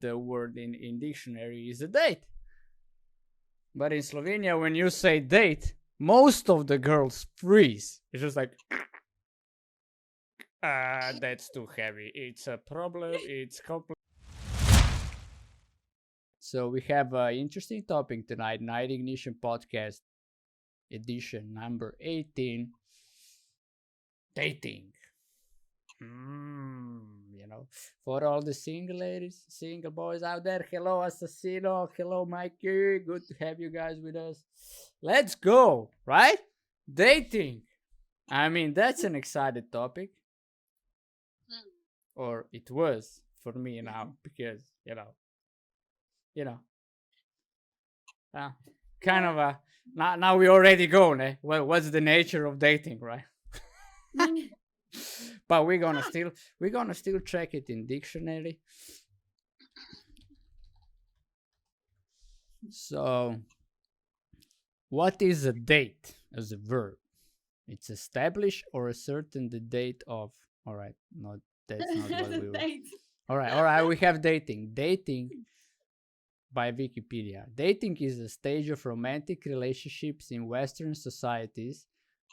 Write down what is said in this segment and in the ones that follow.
the word in dictionary is a date. But in Slovenia, when you say date, most of the girls freeze. It's just like, that's too heavy. It's a problem. It's complex. So we have an interesting topic tonight, Night Ignition Podcast edition number 18, dating. For all the single ladies, single boys out there, hello Assassino, hello Mikey, good to have you guys with us. Let's go, right? Dating. I mean, that's an excited topic. Or it was for me now, because, kind of a, now we already go, né? Well, what's the nature of dating, right? But we're gonna still check it in dictionary. So, what is a date as a verb? It's establish or ascertain the date of. All right, no, that's not what we were. All right. We have dating. Dating, by Wikipedia. Dating is a stage of romantic relationships in Western societies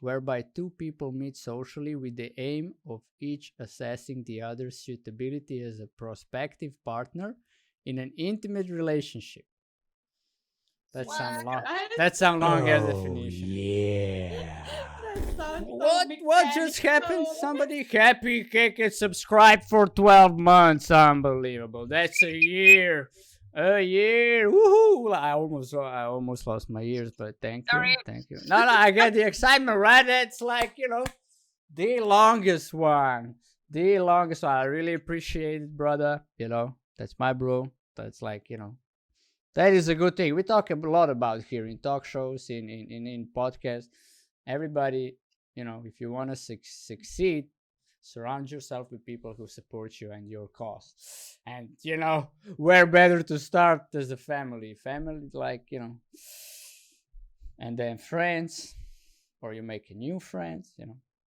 whereby two people meet socially with the aim of each assessing the other's suitability as a prospective partner in an intimate relationship. That's some long ass definition. Yeah. What just happened? Somebody happy get subscribed for 12 months. Unbelievable. That's a year. A year, woohoo! I almost lost my ears, but thank you. No, I get the excitement, right? It's like, the longest one. I really appreciate it, brother. That's my bro. That's like, that is a good thing. We talk a lot about here in talk shows, in podcasts. Everybody, if you want to succeed, surround yourself with people who support you and your cause. And, where better to start as a family? Family, like, and then friends, or you make new friends,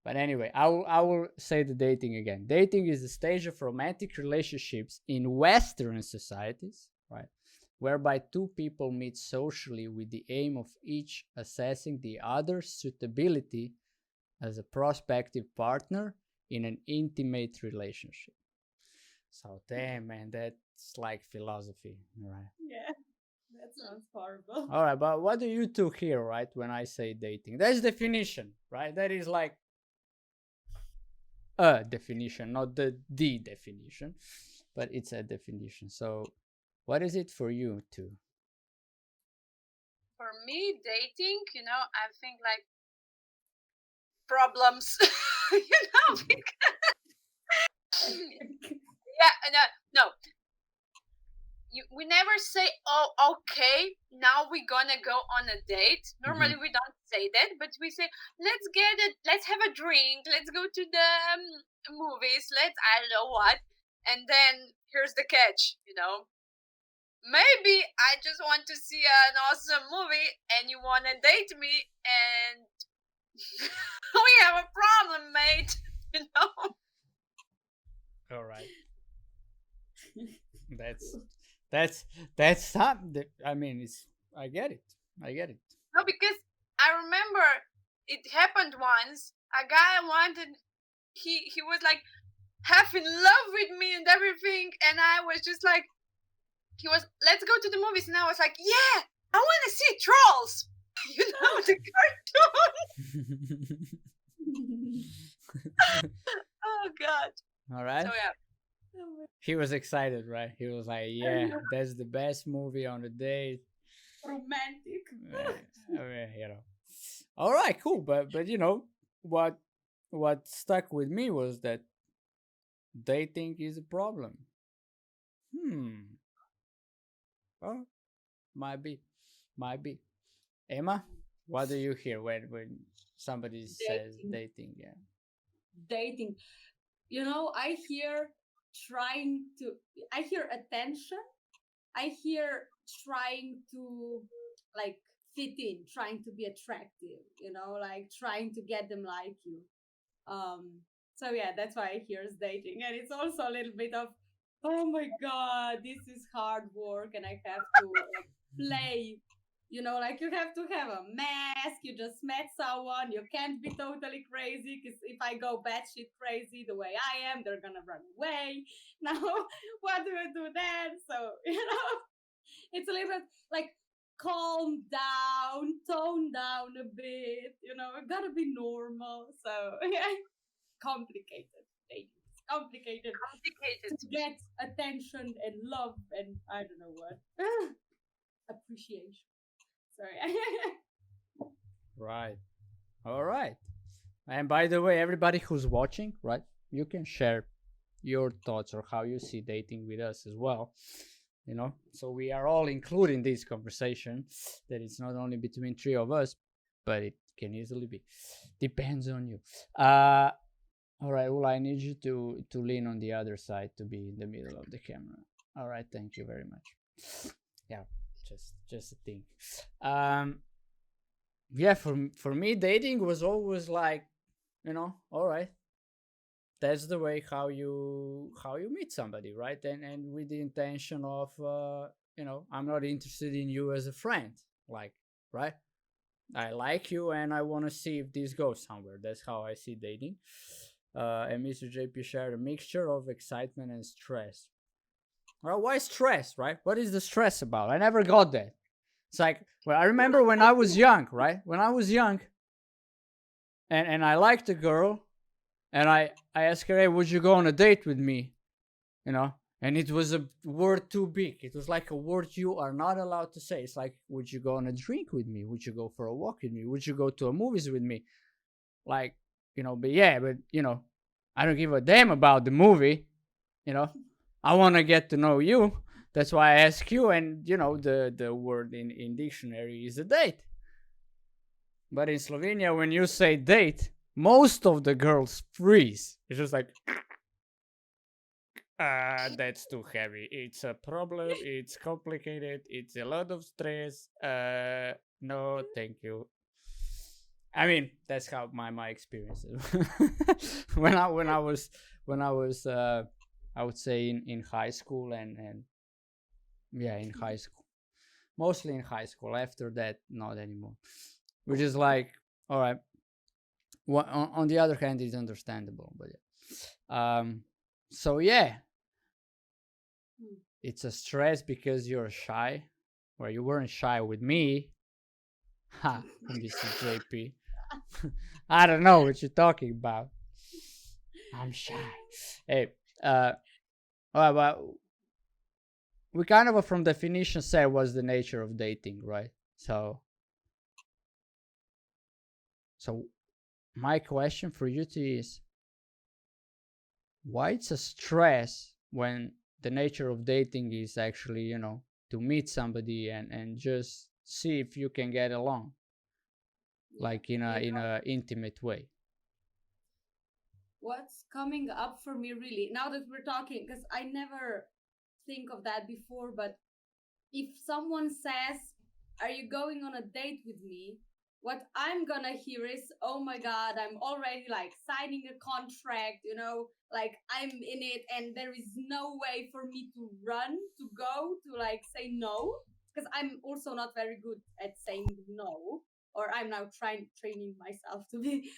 But anyway, I will say the dating again. Dating is the stage of romantic relationships in Western societies, right? Whereby two people meet socially with the aim of each assessing the other's suitability as a prospective partner in an intimate relationship. So damn, man, that's like philosophy, right? Yeah, that sounds horrible. All right, but what do you two hear, right, when I say dating? That's definition, right? That is like a definition, not the definition, but it's a definition. So what is it for you two? For me, dating, I think like problems, no. We never say, oh, okay, now we're gonna go on a date. Normally we don't say that, but we say, let's have a drink, let's go to the movies, I don't know what. And then here's the catch, maybe I just want to see an awesome movie and you want to date me, and we have a problem, mate. All right. That's something. I mean, I get it. No, because I remember it happened once. A guy he was like half in love with me and everything, and I was just like, let's go to the movies, and I was like, yeah, I want to see Trolls. The cartoon. Oh God. All right. So yeah. He was excited, right? He was like, yeah, that's the best movie on the date. Romantic. All right, cool. But what stuck with me was that dating is a problem. Oh, might be. Emma, what do you hear when somebody says dating? Yeah. Dating. I hear attention. I hear trying to like fit in, trying to be attractive, like trying to get them like you. So yeah, that's why I hear dating. And it's also a little bit of oh my god, this is hard work, and I have to like play. Like you have to have a mask. You just met someone. You can't be totally crazy because if I go batshit crazy the way I am, they're gonna run away. Now, what do I do then? So, it's a little bit like calm down, tone down a bit. It gotta be normal. So, yeah, complicated. It's complicated Complicated. to get attention and love and I don't know what appreciation. Sorry. Right. All right. And by the way, everybody who's watching, right, you can share your thoughts or how you see dating with us as well. So we are all including this conversation, that it's not only between three of us, but it can easily be. Depends on you. All right. Well, I need you to lean on the other side to be in the middle of the camera. All right. Thank you very much. Yeah. Just a thing. Yeah, for me, dating was always like, all right, that's the way how you meet somebody, right? And with the intention of, I'm not interested in you as a friend, like, right? I like you and I want to see if this goes somewhere. That's how I see dating. And Mr. JP shared a mixture of excitement and stress. Well, why stress, right? What is the stress about? I never got that. It's like, well, I remember when I was young, right? When I was young, and I liked a girl, and I asked her, hey, would you go on a date with me? And it was a word too big. It was like a word you are not allowed to say. It's like, would you go on a drink with me? Would you go for a walk with me? Would you go to a movies with me? Like, but I don't give a damn about the movie, I want to get to know you. That's why I ask you. And, the word in dictionary is a date. But in Slovenia, when you say date, most of the girls freeze. It's just like, that's too heavy. It's a problem. It's complicated. It's a lot of stress. No, thank you. I mean, that's how my experience is. when I was I would say in high school and yeah, in high school, mostly in high school. After that, not anymore. Which is like, all right. Well, on the other hand, it's understandable, but yeah. So yeah, it's a stress because you're shy. Well, you weren't shy with me. Ha, Mr. JP. I don't know what you're talking about. I'm shy. Hey, well, we kind of from definition said what's the nature of dating, right? So my question for you is, why it's a stress when the nature of dating is actually, to meet somebody and just see if you can get along, like in a intimate way. What's coming up for me really now that we're talking, because I never think of that before, but if someone says, are you going on a date with me? What I'm gonna hear is, oh my god, I'm already like signing a contract, like I'm in it and there is no way for me to run, to go, to like say no, because I'm also not very good at saying no, or I'm now training myself to be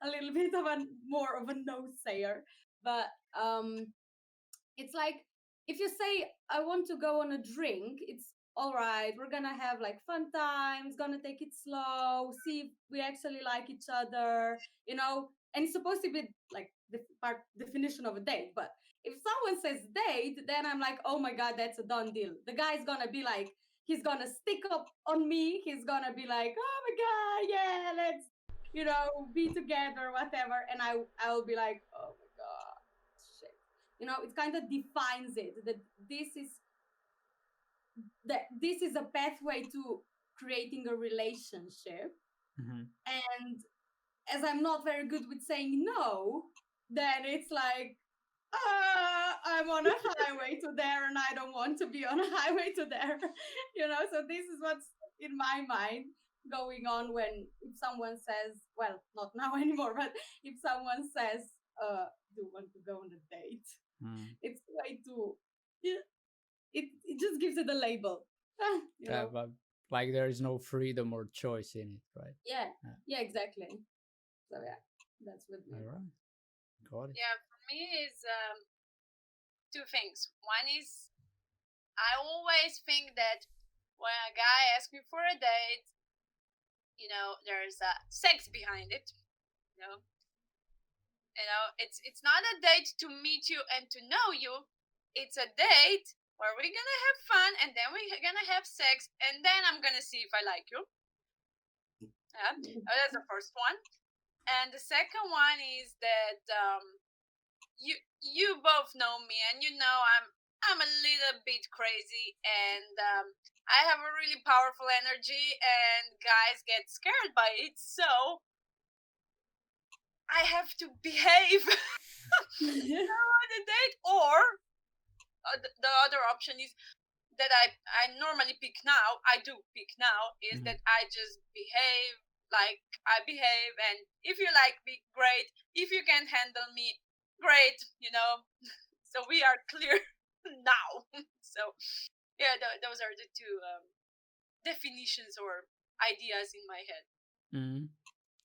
a little bit of more of a no sayer. But it's like, if you say I want to go on a drink, it's all right, we're gonna have like fun times, gonna take it slow, see if we actually like each other, and it's supposed to be like the definition of a date. But if someone says date, then I'm like, oh my god, that's a done deal. The guy's gonna be like, he's gonna stick up on me, he's gonna be like, oh my god, yeah, let's be together, whatever. And I will be like, oh my god, shit. It kind of defines it, that this is a pathway to creating a relationship. Mm-hmm. And as I'm not very good with saying no, then it's like, I'm on a highway to there and I don't want to be on a highway to there. So this is what's in my mind going on when, if someone says, well, not now anymore, but if someone says, do you want to go on a date? It's way too. Yeah, it just gives it a label. You Yeah, know? but like there is no freedom or choice in it, right? Yeah, Yeah. yeah, exactly. So yeah, that's with me. All right, got it. Yeah, for me is two things. One is I always think that when a guy asks me for a date, there's sex behind it. You know, it's not a date to meet you and to know you. It's a date where we're gonna have fun and then we're gonna have sex and then I'm gonna see if I like you. Yeah, that's the first one. And the second one is that you both know me and I'm a little bit crazy and I have a really powerful energy and guys get scared by it, so I have to behave on the date, or the other option is that I normally pick now. I do pick now is that I just behave like I behave, and if you like me, great. If you can't handle me, great. So we are clear now. So yeah, those are the two definitions or ideas in my head.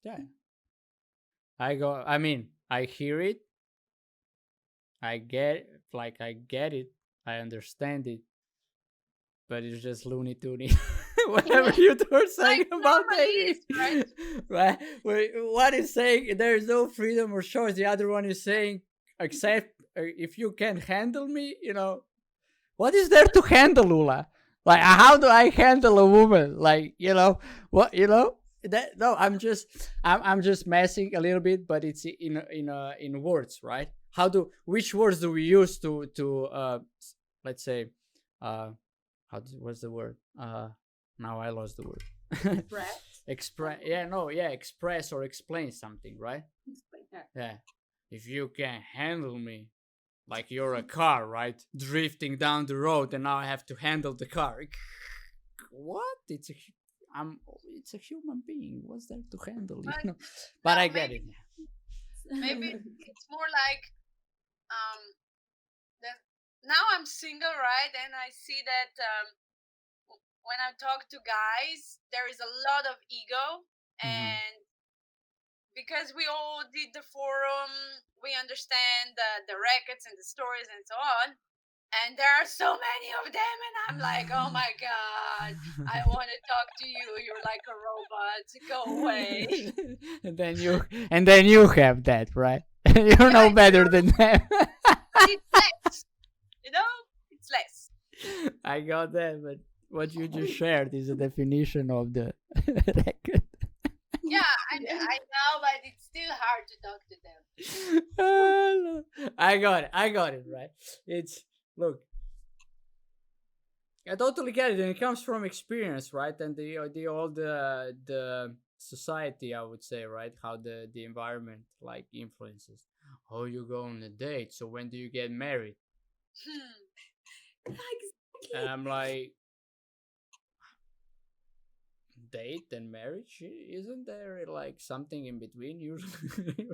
Yeah, I mean, I hear it. I get it. I understand it. But it's just Looney Toony. Whatever you two are saying Like about normally dating. is, right? Right? One is saying there is no freedom or choice. The other one is saying, except if you can handle me, what is there to handle, Lula? Like, how do I handle a woman? Like, what, that no, I'm just messing a little bit, but it's in words, right? Which words do we use to let's say, what's the word? Now I lost the word. Express. Express or explain something, right? Yeah. If you can handle me, like you're a car, right? Drifting down the road, and now I have to handle the car. What? It's a human being. What's there to handle? But I get it. Maybe it's more like that now I'm single, right? And I see that when I talk to guys, there is a lot of ego, and because we all did the forum, we understand the records and the stories and so on. And there are so many of them, and I'm like, oh my god, I want to talk to you. You're like a robot. Go away. and then you have that, right? You know better than them. But it's less. It's less. I got that, but what you just shared is a definition of the record. Yeah, I know, but it's still hard to talk to them. I got it, right? Look, I totally get it, and it comes from experience, right? And the society, I would say, right? How the environment like influences. Oh, you go on a date, so when do you get married? And I'm like, date and marriage, isn't there like something in between usually?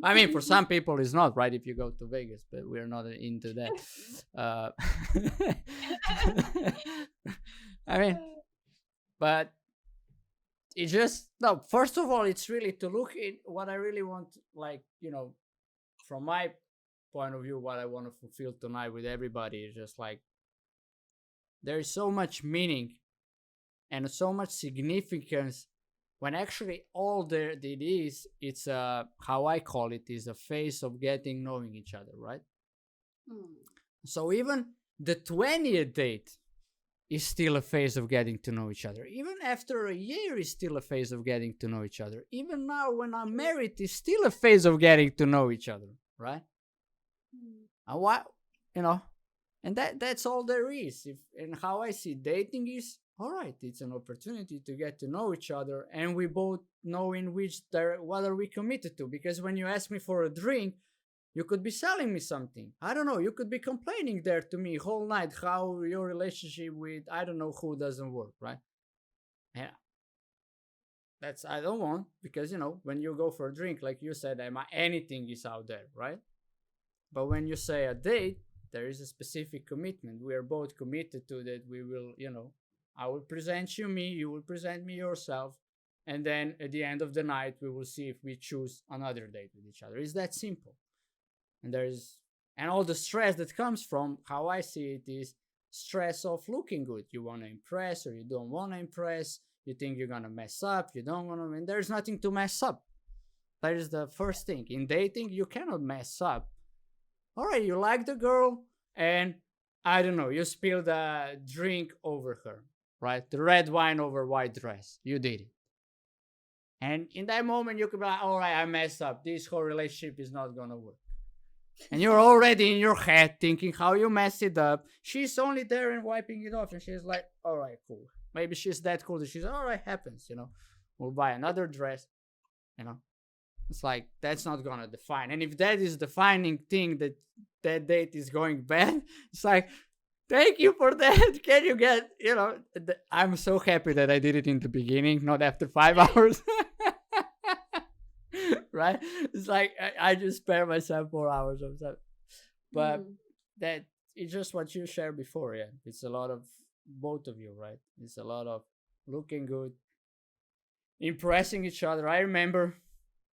I mean, for some people it's not, right? If you go to Vegas, but we're not into that. I mean, but it just no, first of all, it's really to look in what I really want, like, from my point of view, what I want to fulfill tonight with everybody is just like there is so much meaning and so much significance when actually all there it is, it's how I call it, is a phase of getting knowing each other, right? So even the 20th date is still a phase of getting to know each other. Even after a year is still a phase of getting to know each other. Even now when I'm married is still a phase of getting to know each other, right? And what, and that's all there is. And how I see dating is, all right, it's an opportunity to get to know each other, and we both know in what are we committed to. Because when you ask me for a drink, you could be selling me something. I don't know. You could be complaining there to me whole night how your relationship with I don't know who doesn't work, right? Yeah. That's I don't want, because when you go for a drink, like you said, Emma, anything is out there, right? But when you say a date, there is a specific commitment. We are both committed to that. We will, I will present you me, you will present me yourself. And then at the end of the night, we will see if we choose another date with each other. It's that simple. And all the stress that comes from how I see it is stress of looking good. You want to impress or you don't want to impress. You think you're going to mess up. You don't want to. And there's nothing to mess up. That is the first thing. In dating, you cannot mess up. All right, you like the girl and I don't know, you spilled a drink over her, right? The red wine over white dress. You did it. And in that moment, you could be like, all right, I messed up. This whole relationship is not going to work. And you're already in your head thinking how you messed it up. She's only there and wiping it off. And she's like, all right, cool. Maybe she's that cool that she's, all right, happens, We'll buy another dress, It's like, that's not going to define. And if that is defining thing that date is going bad, it's like, thank you for that. Can you get, I'm so happy that I did it in the beginning, not after 5 hours. Right? It's like, I just spare myself 4 hours of that. But that it's just what you shared before, yeah. It's a lot of both of you, right? It's a lot of looking good, impressing each other. I remember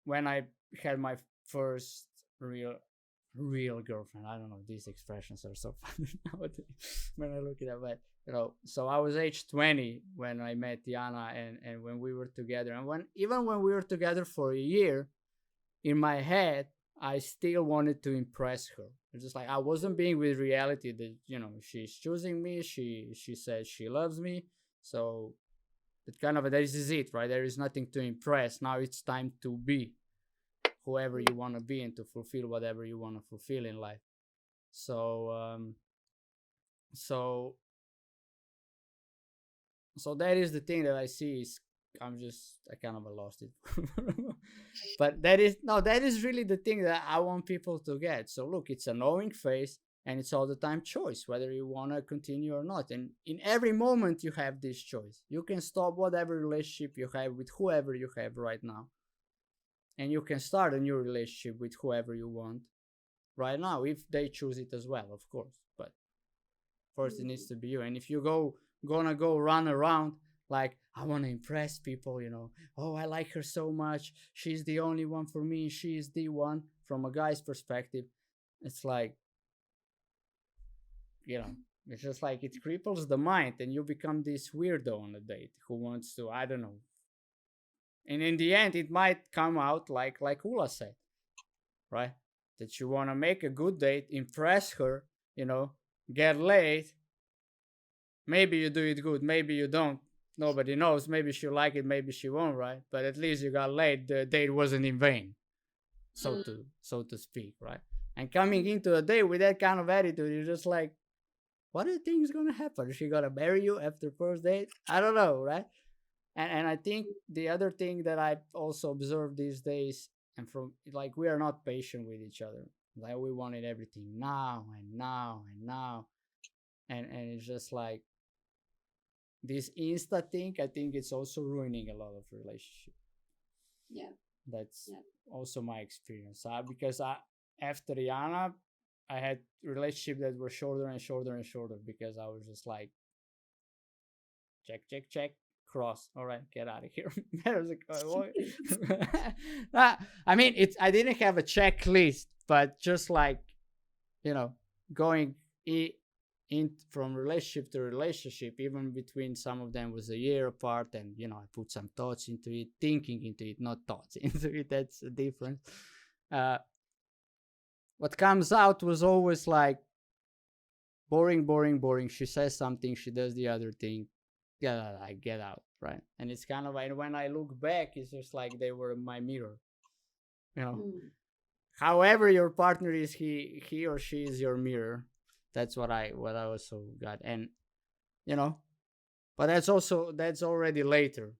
when I had my first real girlfriend. I don't know, these expressions are so funny nowadays when I look at it, but so I was age 20 when I met Diana and when we were together, and even when we were together for a year, in my head I still wanted to impress her. It's just like I wasn't being with reality that she's choosing me, she says she loves me, so that is it, right? There is nothing to impress. Now it's time to be whoever you want to be and to fulfill whatever you want to fulfill in life. So that is the thing that I see. Is I kind of lost it. But that is really the thing that I want people to get. So look, it's a knowing phase and it's all the time choice, whether you want to continue or not. And in every moment you have this choice. You can stop whatever relationship you have with whoever you have right now. And you can start a new relationship with whoever you want right now, if they choose it as well, of course. But first it needs to be you. And if you gonna go run around like, I want to impress people, oh, I like her so much, she's the only one for me, she's the one, from a guy's perspective, it's like, it's just like it cripples the mind and you become this weirdo on a date who wants to, I don't know. And in the end, it might come out like Ula said, right? That you want to make a good date, impress her, get laid. Maybe you do it good, maybe you don't. Nobody knows. Maybe she'll like it, maybe she won't, right? But at least you got laid. The date wasn't in vain, so to speak, right? And coming into a date with that kind of attitude, you're just like, what do you think is gonna happen? Is she gonna marry you after first date? I don't know, right? And I think the other thing that I also observe these days, and from like, we are not patient with each other. Like, we wanted everything now and now and now, and it's just like this Insta thing. I think it's also ruining a lot of relationships. Yeah, that's also my experience. Because after Yana, I had relationships that were shorter and shorter and shorter because I was just like, check. Cross. All right, get out of here. There's I mean, I didn't have a checklist, but just like, going in from relationship to relationship, even between some of them was a year apart, and I put some thoughts into it, thinking into it, not thoughts into it. That's the difference. What comes out was always like boring. She says something, she does the other thing. Yeah, I get out, right? And it's kind of like, when I look back, it's just like they were my mirror, However your partner is, he or she is your mirror. That's what I also got. And but that's already later.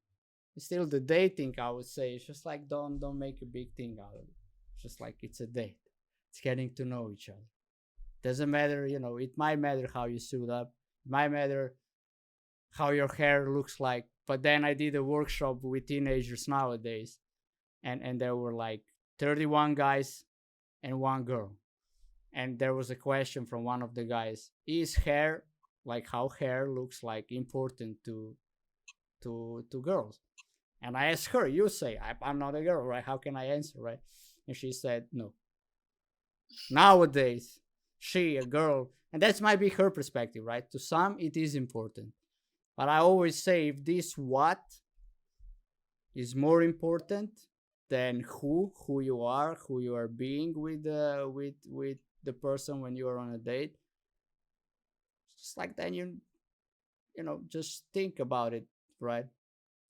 Still, the dating, I would say, it's just like, don't make a big thing out of it. It's just like, it's a date. It's getting to know each other. Doesn't matter, it might matter how you suit up. It might matter how your hair looks like. But then I did a workshop with teenagers nowadays, and there were like 31 guys and 1 girl. and there was a question from one of the guys: is hair, like how hair looks like, important to girls? And I asked her, you say, I'm not a girl, right? How can I answer, right? And she said, no. Nowadays, she, a girl, and that might be her perspective, right? To some, it is important. But I always say, if this what is more important than who you are being with the person when you are on a date, just like then just think about it, right?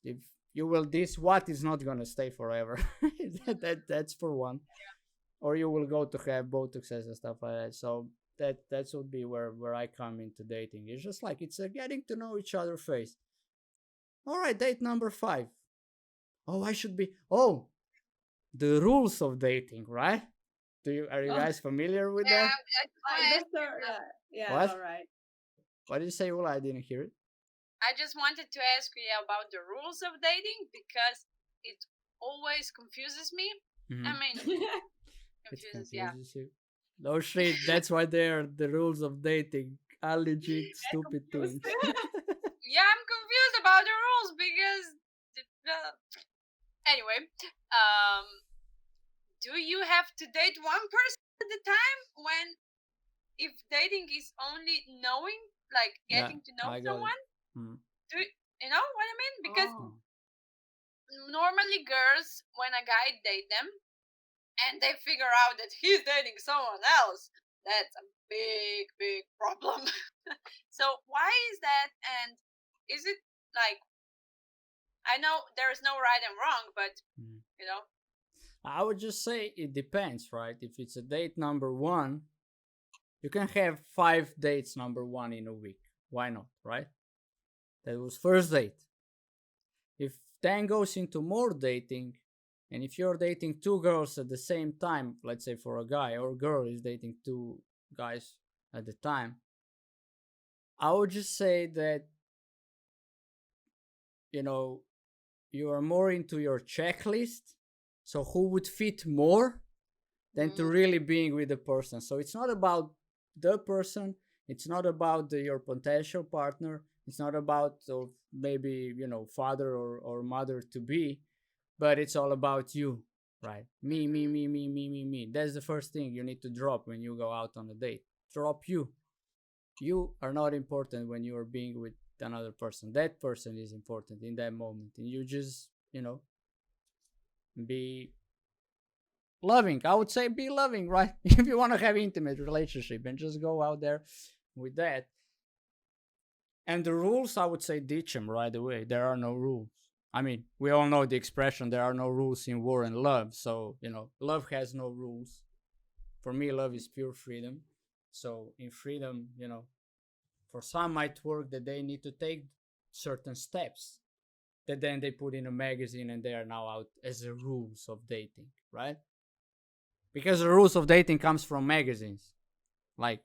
If you will, this what is not gonna stay forever. That's for one. Or you will go to have Botox and stuff like that. So that would be where I come into dating. It's just like it's a getting to know each other phase. All right, date number 5. Oh, I should be. Oh, the rules of dating, right? Are you Oh, guys familiar with Yeah, that? like the third, yeah, What? all right. What did you say? Well, I didn't hear it. I just wanted to ask you about the rules of dating because it always confuses me. I Mm-hmm. mean, It confuses, yeah. confuses you. No shit. That's why they're the rules of dating. A legit stupid things. Yeah, I'm confused about the rules because anyway, um, do you have to date one person at a time when if dating is only knowing, like Yeah, getting to know I got it. someone? Mm. Do you know what I mean? Because Oh. normally girls, when a guy date them and they figure out that he's dating someone else, that's a big problem. So why is that? And is it like, I know there's no right and wrong, but Mm. you know, I would just say it depends, right? If it's a date number 1, you can have 5 dates number 1 in a week. Why not, right? That was first date. If then goes into more dating, and if you're dating 2 girls at the same time, let's say for a guy, or girl is dating 2 guys at the time, I would just say that, you are more into your checklist. So who would fit more than to really being with the person. So it's not about the person. It's not about your potential partner. It's not about maybe, father or mother to be, but it's all about you, right? Me, me, me, me, me, me, me. That's the first thing you need to drop when you go out on a date. Drop you. You are not important when you are being with another person. That person is important in that moment. And you just, be loving. I would say be loving, right? If you want to have intimate relationship and just go out there with that. And the rules, I would say ditch them right away. There are no rules. I mean, we all know the expression, there are no rules in war and love. So, love has no rules. For me, love is pure freedom. So in freedom, for some might work that they need to take certain steps that then they put in a magazine and they are now out as the rules of dating, right? Because the rules of dating comes from magazines. Like,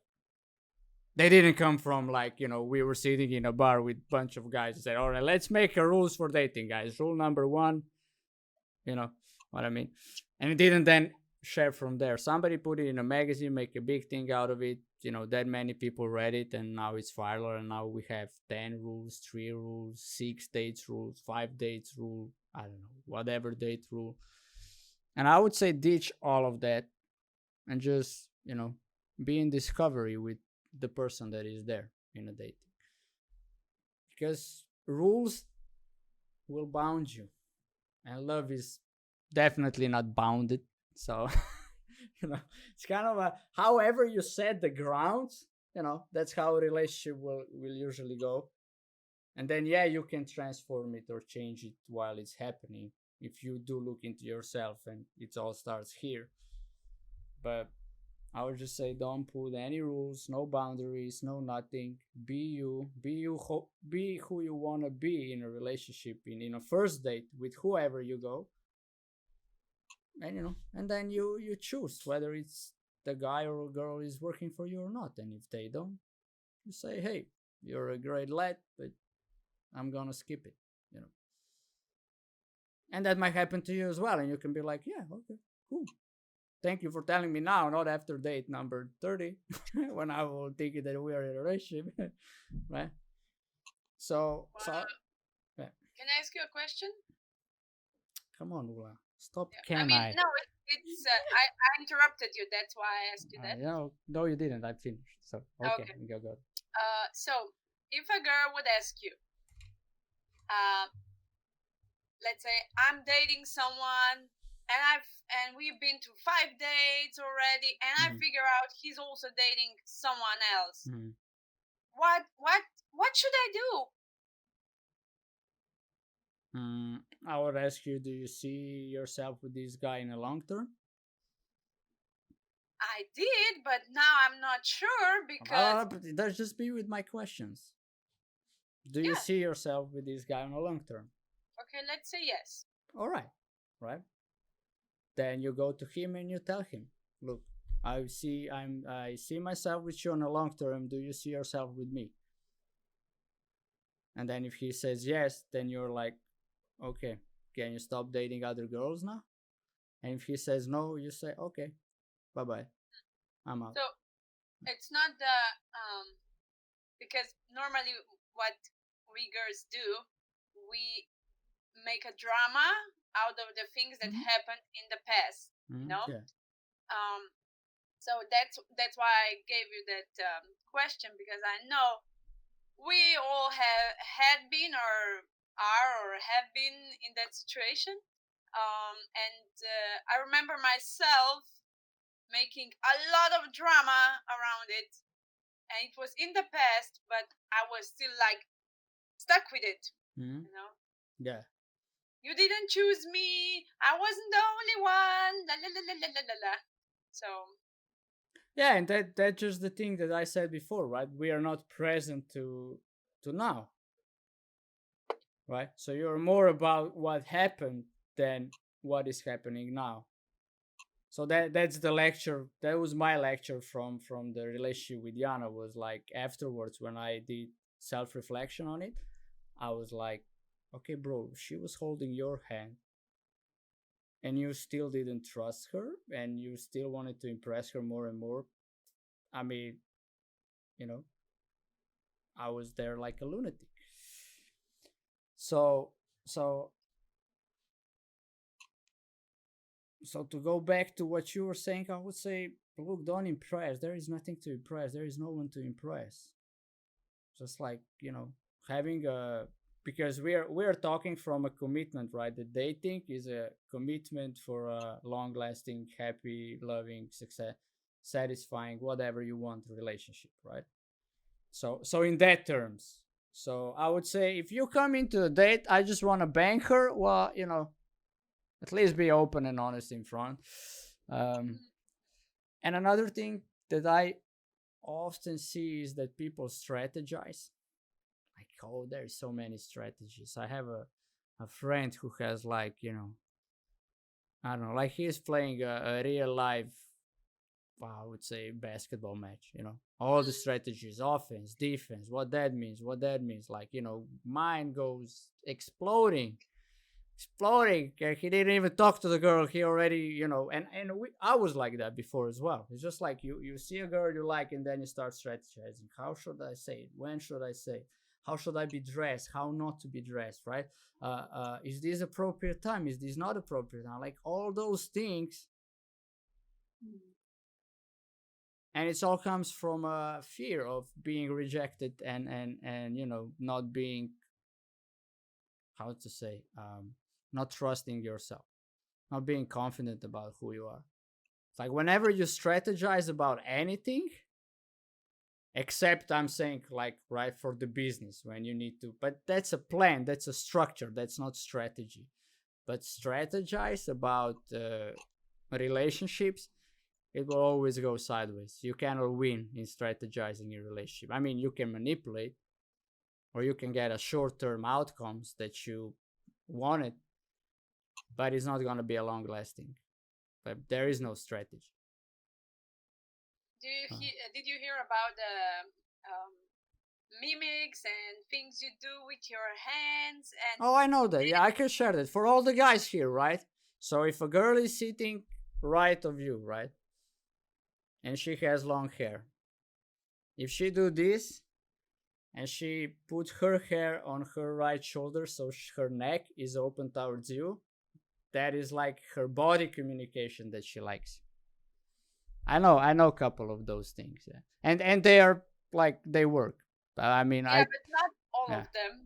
they didn't come from, like, we were sitting in a bar with a bunch of guys and said, all right, let's make a rules for dating, guys. Rule number 1, you know what I mean? And it didn't then share from there. Somebody put it in a magazine, make a big thing out of it. That many people read it, and now it's viral. And now we have 10 rules, 3 rules, 6 dates rules, 5 dates rule. I don't know, whatever date rule. And I would say ditch all of that and just, be in discovery with the person that is there in a date. Because rules will bound you, and love is definitely not bounded. So, it's kind of however you set the grounds, that's how a relationship will usually go. And then, yeah, you can transform it or change it while it's happening if you do look into yourself, and it all starts here. But I would just say don't put any rules, no boundaries, no nothing. Be you, be who you want to be in a relationship, in a first date with whoever you go. And then you choose whether it's the guy or girl is working for you or not. And if they don't, you say, hey, you're a great lad, but I'm gonna skip it. And that might happen to you as well, and you can be like, yeah, okay, cool. thank you for telling me now, not after date number 30, when I will think that we are in a relationship, right? So, yeah. Can I ask you a question? Come on, Ula. Stop, I can mean, I? no, it's I interrupted you. That's why I asked you that. No, you didn't. I finished. So, okay, Okay. go. So if a girl would ask you, uh, let's say I'm dating someone and we've been to 5 dates already, and I Mhm. figure out he's also dating someone else. Mhm. What should I do? I would ask you, do you see yourself with this guy in the long term? I did, but now I'm not sure because But let's just be with my questions. Do you yeah. see yourself with this guy in the long term? Okay, let's say yes. All right, right. Then you go to him and you tell him, look, I see myself with you on a long term. Do you see yourself with me? And then if he says yes, then you're like, okay, can you stop dating other girls now? And if he says no, you say, okay, bye bye, I'm out. So it's not the because normally what we girls do, we make a drama out of the things that happened in the past. Yeah. So that's why I gave you that question, because I know we all had been or are or have been in that situation. And I remember myself making a lot of drama around it, and it was in the past, but I was still like stuck with it. Yeah. You didn't choose me. I wasn't the only one. La la la la la la la. So yeah, and that's just the thing that I said before, right? We are not present to now, right? So you're more about what happened than what is happening now. So that's the lecture. That was my lecture from the relationship with Yana. Was like afterwards when I did self reflection on it, I was like, okay, bro, she was holding your hand, and you still didn't trust her, and you still wanted to impress her more and more. I mean, you know, I was there like a lunatic. So so to go back to what you were saying, I would say, look, don't impress. There is nothing to impress. There is no one to impress. Just like, having a, because we're talking from a commitment, right? The dating is a commitment for a long lasting, happy, loving, success, satisfying, whatever you want relationship, right? So in that terms. So I would say, if you come into a date, I just want to bang her, well, at least be open and honest in front. And another thing that I often see is that people strategize. Like, oh, there's so many strategies. I have a friend who has, like, I don't know, like, he's playing a real life, I would say, basketball match, all the strategies, offense, defense, what that means, like, mind goes exploding. He didn't even talk to the girl. He already, I was like that before as well. It's just like you see a girl you like, and then you start strategizing. How should I say it? When should I say it? How should I be dressed? How not to be dressed, right? Is this appropriate time? Is this not appropriate time? Like, all those things. And it all comes from a fear of being rejected and not being, how to say, not trusting yourself, not being confident about who you are. It's like, whenever you strategize about anything, except, I'm saying, like, right, for the business, when you need to, but that's a plan, that's a structure, that's not strategy. But strategize about relationships, it will always go sideways. You cannot win in strategizing your relationship. I mean, you can manipulate, or you can get a short-term outcomes that you wanted, but it's not going to be a long-lasting. But there is no strategy. Did you hear about the mimics and things you do with your hands? And oh, I know that. Yeah, I can share that for all the guys here, right? So if a girl is sitting right of you, right? And she has long hair. If she do this and she put her hair on her right shoulder so her neck is open towards you, that is like her body communication that she likes. I know a couple of those things, yeah. And they are like they work. I mean, Yeah, but not all yeah. of them.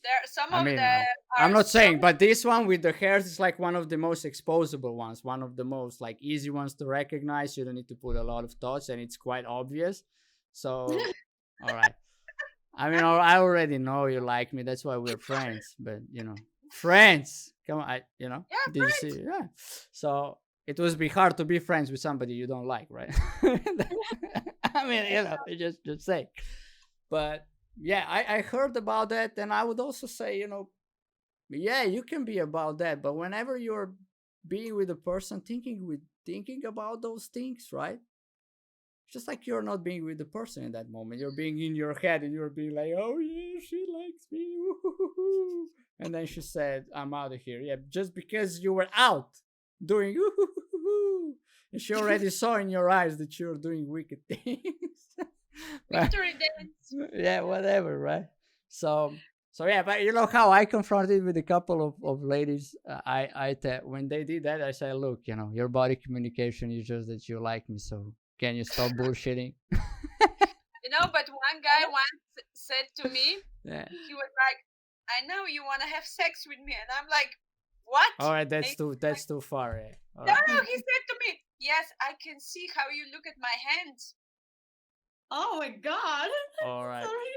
There, some I of mean, them I'm are not saying, strong. but this one with the hairs is like one of the most exposable ones, one of the most like easy ones to recognize. You don't need to put a lot of thoughts, and it's quite obvious. So, all right. I mean, I already know you like me. That's why we're friends. But friends. Come on, Yeah, did you friends. see? Yeah. So it would be hard to be friends with somebody you don't like, right? I mean, just say. But yeah, I heard about that, and I would also say, yeah, you can be about that, but whenever you're being with a person, thinking about those things, right? Just like you're not being with the person in that moment, you're being in your head, and you're being like, "Oh yeah, she likes me," woo-hoo-hoo-hoo. And then she said, "I'm out of here." Yeah, just because you were out doing woo-hoo-hoo-hoo. And she already saw in your eyes that you're doing wicked things. Right? Victory dance. Yeah, whatever, right? So, so yeah, but you know how I confronted with a couple of ladies. When they did that, I said, "Look, your body communication is just that you like me. So can you stop bullshitting?" But one guy once said to me, Yeah. he was like, "I know you want to have sex with me," and I'm like, "What?" All right, And he's like, that's too far. Yeah. All no, right. no, he said to me, "Yes, I can see how you look at my hands." Oh my god. All right. Sorry.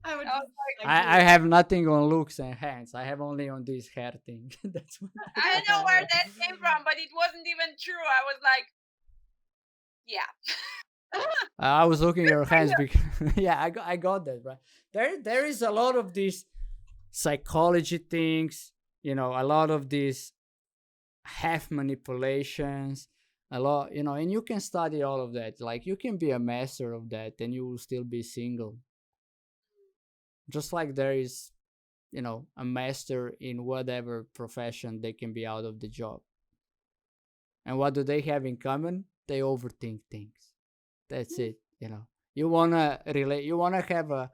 I would I just was like, like I have nothing on looks and hands. I have only on this hair thing. That's what I don't know where that came from, but it wasn't even true. I was like, yeah. I was looking at your For hands you. because yeah, I got that right. There is a lot of these psychology things, a lot of these half manipulations, a lot, and you can study all of that. Like you can be a master of that, and you will still be single. Just like there is, a master in whatever profession, they can be out of the job. And what do they have in common? They overthink things. That's it. You wanna relate. You wanna have a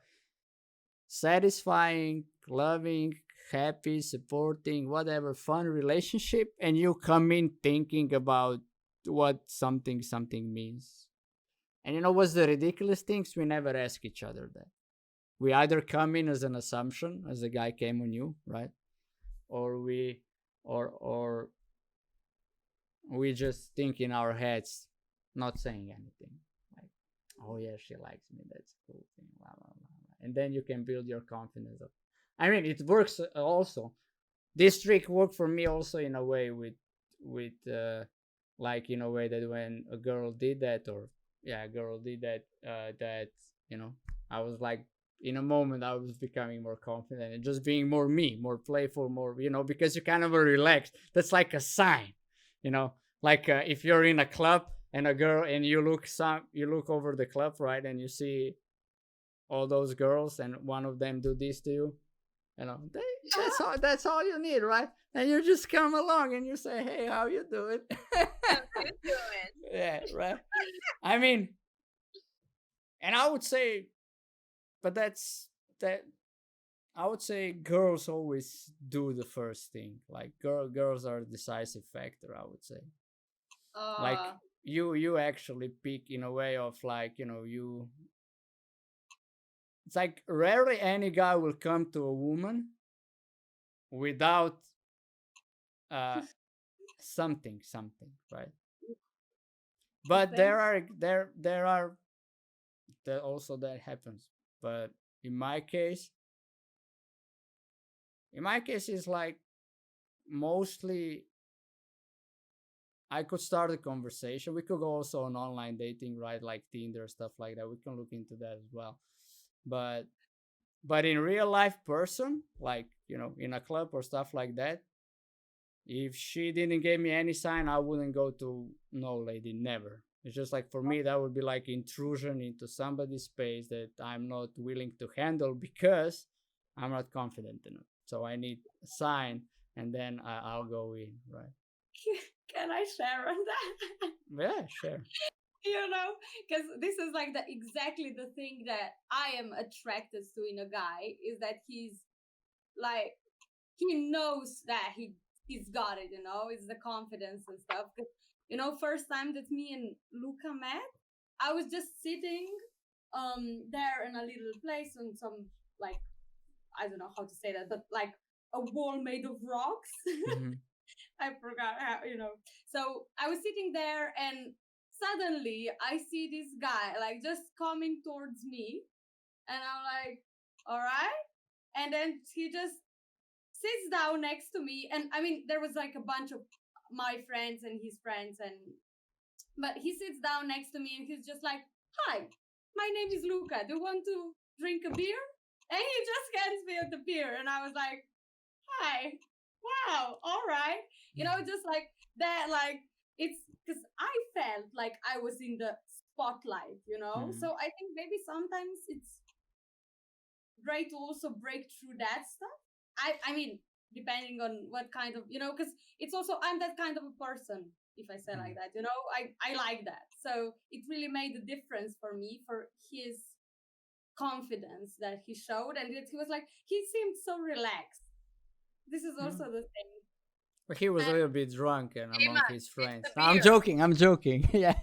satisfying, loving, happy, supporting, whatever, fun relationship, and you come in thinking about what something means. And what's the ridiculous things? We never ask each other that. We either come in as an assumption, as the guy came on you, right? Or we just think in our heads, not saying anything. Like, oh yeah, she likes me. That's a cool thing. Blah, blah, blah, blah. And then you can build your confidence up. I mean, it works also. This trick worked for me also in a way with like in a way that when a girl did that, or yeah, a girl did that, that I was like, in a moment I was becoming more confident and just being more me, more playful, more because you kind of are relaxed. That's like a sign, like if you're in a club and a girl and you look over the club, right, and you see all those girls and one of them do this to you, that's all you need, right? And you just come along and you say, "Hey, how you doing?" How you doing? Yeah, right. I mean, and I would say, but that I would say girls always do the first thing. Like girls are a decisive factor, I would say. Like uh you actually pick in a way of like, you it's like rarely any guy will come to a woman without uh something, right? But depends. there are that also that happens. But in my case, it's like mostly I could start a conversation. We could go also on online dating, right? Like Tinder, stuff like that. We can look into that as well. But in real life person, like, in a club or stuff like that, if she didn't give me any sign, I wouldn't go to no lady, never. It's just like for me that would be like intrusion into somebody's space that I'm not willing to handle because I'm not confident enough. So I need a sign and then I'll go in, right? Can I share on that? Yeah, sure. Because this is like exactly the thing that I am attracted to in a guy is that he's like he knows that he's got it. It's the confidence and stuff. 'Cause, first time that me and Luca met, I was just sitting there in a little place on some, like, I don't know how to say that, but like a wall made of rocks. Mhm. I forgot how. So I was sitting there and suddenly I see this guy like just coming towards me and I'm like, all right. And then he just sits down next to me. And I mean, there was like a bunch of my friends and his friends but he sits down next to me and he's just like, hi, my name is Luca. Do you want to drink a beer? And he just hands me the beer. And I was like, hi, wow, all right. Just like that, like it's because I felt like I was in the spotlight. Mhm. So I think maybe sometimes it's great to also break through that stuff. I mean, depending on what kind of, because it's also, I'm that kind of a person, if I say like that, I like that. So it really made a difference for me, for his confidence that he showed. And he was like, he seemed so relaxed. This is also the thing. But he was a And little bit drunk and Hey, among man, his it's friends. the No, I'm beer. joking. I'm joking. Yeah.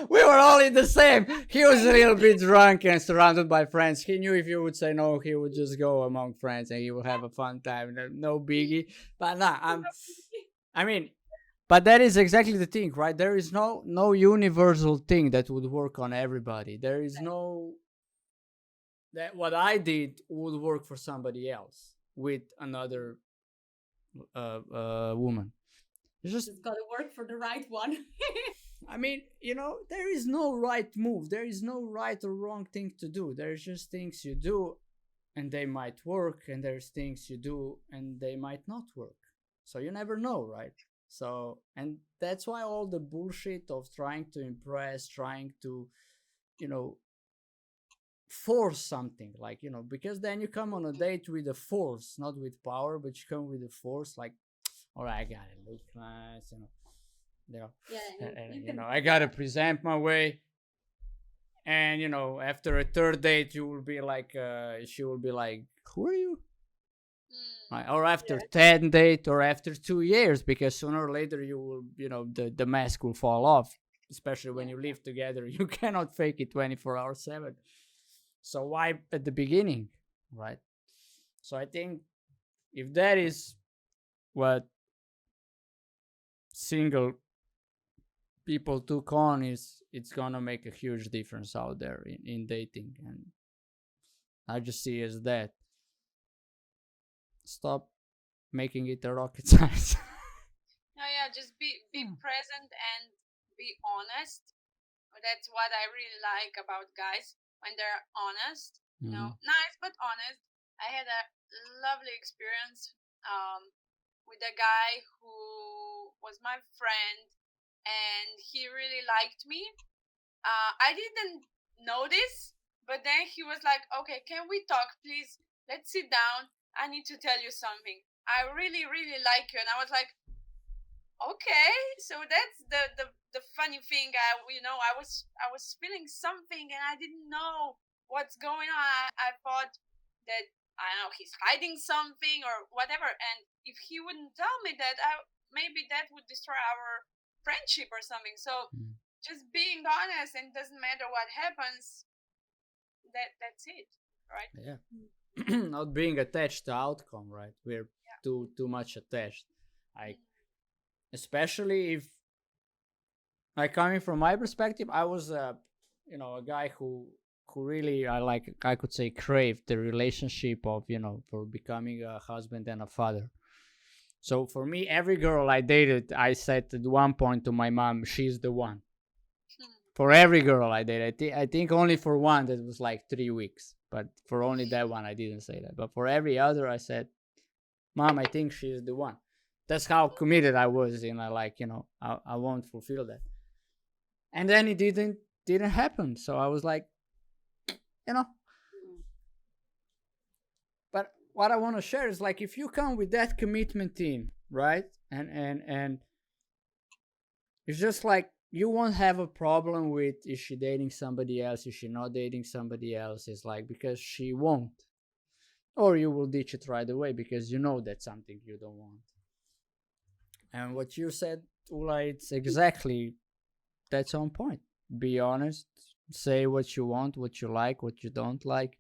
We were all in the same. He was a little bit drunk and surrounded by friends. He knew if you would say no, he would just go among friends and he would have a fun time. No biggie. But nah, I mean, but that is exactly the thing, right? There is no universal thing that would work on everybody. There is no that what I did would work for somebody else with another woman. It's just, just gotta work for the right one. I mean, there is no right move. There is no right or wrong thing to do. There's just things you do and they might work, and there's things you do and they might not work. So you never know, right? So, and that's why all the bullshit of trying to impress, trying to, you know, force something, like, because then you come on a date with a force, not with power, but you come with a force, like, all right, I gotta look nice, Yeah, and I gotta present my way. And after a third date, you will be like, she will be like, who are you? Right? Or after 10 date, or after 2 years, because sooner or later you will, the mask will fall off, especially when you live together. You cannot fake it 24/7. So why at the beginning, right? So I think if that is what single people took on, is it's gonna make a huge difference out there in dating. And I just see as that. Stop making it a rocket science. No, yeah, just be present and be honest. That's what I really like about guys, when they're honest. Nice but honest. I had a lovely experience with a guy who was my friend, and he really liked me. I didn't know this, but then he was like, "Okay, can we talk, please? Let's sit down. I need to tell you something. I really, really like you." And I was like, "Okay." So that's the funny thing. I was feeling something, and I didn't know what's going on. I thought that, I don't know, he's hiding something or whatever. And if he wouldn't tell me that, maybe that would destroy our friendship or something. So just being honest, and doesn't matter what happens. That's it, right? Yeah. Not being attached to outcome, right? We're too much attached. Like, especially if, like, coming from my perspective, I was a guy who really, I could say, craved the relationship of, for becoming a husband and a father. So for me, every girl I dated, I said at one point to my mom, she's the one. For every girl I dated, I think only for one that was like 3 weeks, but for only that one I didn't say that. But for every other, I said, Mom, I think she's the one. That's how committed I was, I won't fulfill that. And then it didn't happen. So I was like, But what I want to share is, like, if you come with that commitment in, right? And it's just like you won't have a problem with is she dating somebody else, is she not dating somebody else. It's like because she won't, or you will ditch it right away because you know that's something you don't want. And what you said, Ula, it's exactly that's on point. Be honest, say what you want, what you like, what you don't like.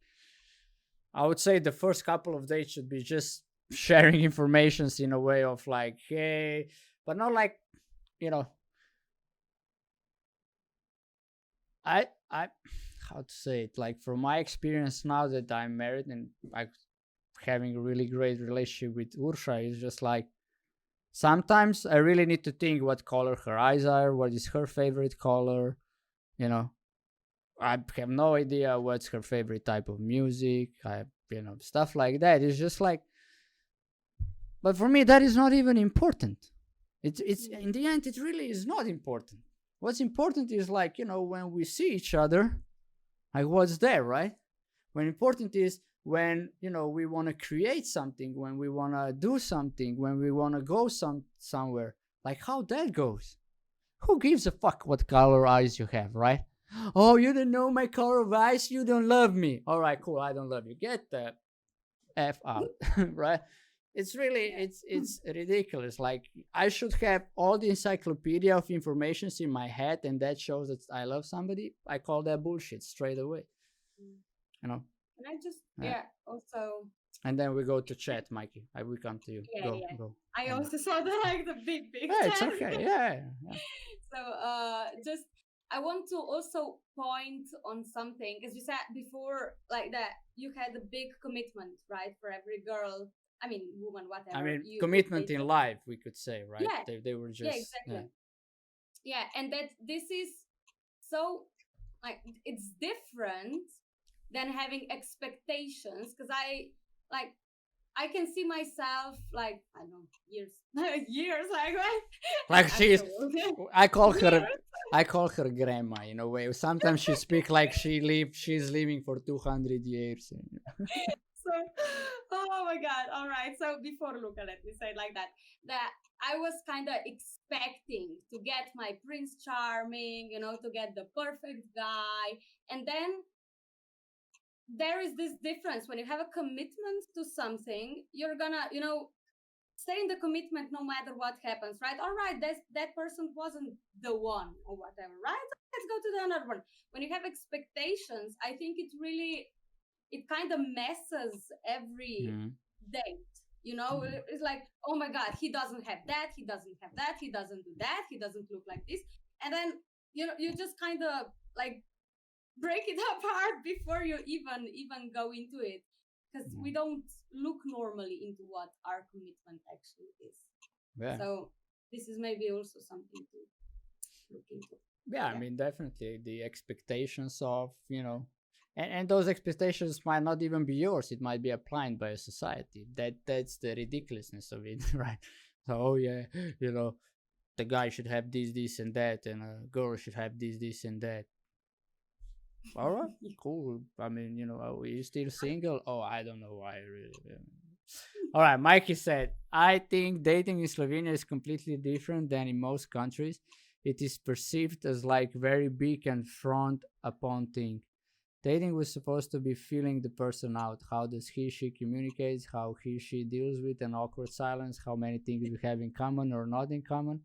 I would say the first couple of days should be just sharing informations in a way of like, hey, but not like, you know, I how to say it, like from my experience now that I'm married and like having a really great relationship with Ursha, is just like sometimes I really need to think what color her eyes are, what is her favorite color, you know. I have no idea what's her favorite type of music. Stuff like that. It's just like, but for me that is not even important. It's in the end it really is not important. What's important is like, when we see each other, like what's there, right? When important is when, we want to create something, when we want to do something, when we want to go somewhere, like how that goes. Who gives a fuck what color eyes you have, right? Oh, you don't know my color of eyes, you don't love me. All right, cool, I don't love you. Get the F out, right? It's really, it's ridiculous. Like I should have all the encyclopedia of informations in my head, and that shows that I love somebody. I call that bullshit straight away. You know. And I just Yeah. also. And then we go to chat, Mikey. I will come to you. Go. I also saw the big Yeah, it's chat. okay. Yeah. So just I want to also point on something, because you said before, like that you had a big commitment, right, for every girl. I mean, woman, whatever. I mean, commitment in life, we could say, right? Yeah. They were just. Yeah, exactly. Yeah, and that this is so like it's different than having expectations, because I can see myself like I don't know years like right. Like she's, I call her grandma in a way. Sometimes she speaks like she's living for 200 years. So, oh my god! All right. So before Luca, let me say it like that I was kind of expecting to get my Prince Charming, to get the perfect guy, and then there is this difference. When you have a commitment to something, you're gonna, stay in the commitment no matter what happens, right? All right, that person wasn't the one or whatever, right? Let's go to the another one. When you have expectations, I think it kind of messes every date. It's like, oh my god, he doesn't have that, he doesn't have that, he doesn't do that, he doesn't look like this, and then you just kind of like break it apart before you even go into it, because we don't look normally into what our commitment actually is. Yeah. So this is maybe also something to look into. Yeah, I mean, definitely the expectations of, and those expectations might not even be yours. It might be applied by a society. That's the ridiculousness of it, right? So, oh yeah, the guy should have this, and that, and a girl should have this, and that. All right, cool. I mean, are you still single? Oh, I don't know why, really. All right, Mikey said, I think dating in Slovenia is completely different than in most countries. It is perceived as like very big and frowned upon thing. Dating was supposed to be feeling the person out. How does she communicates? How she deals with an awkward silence? How many things we have in common or not in common?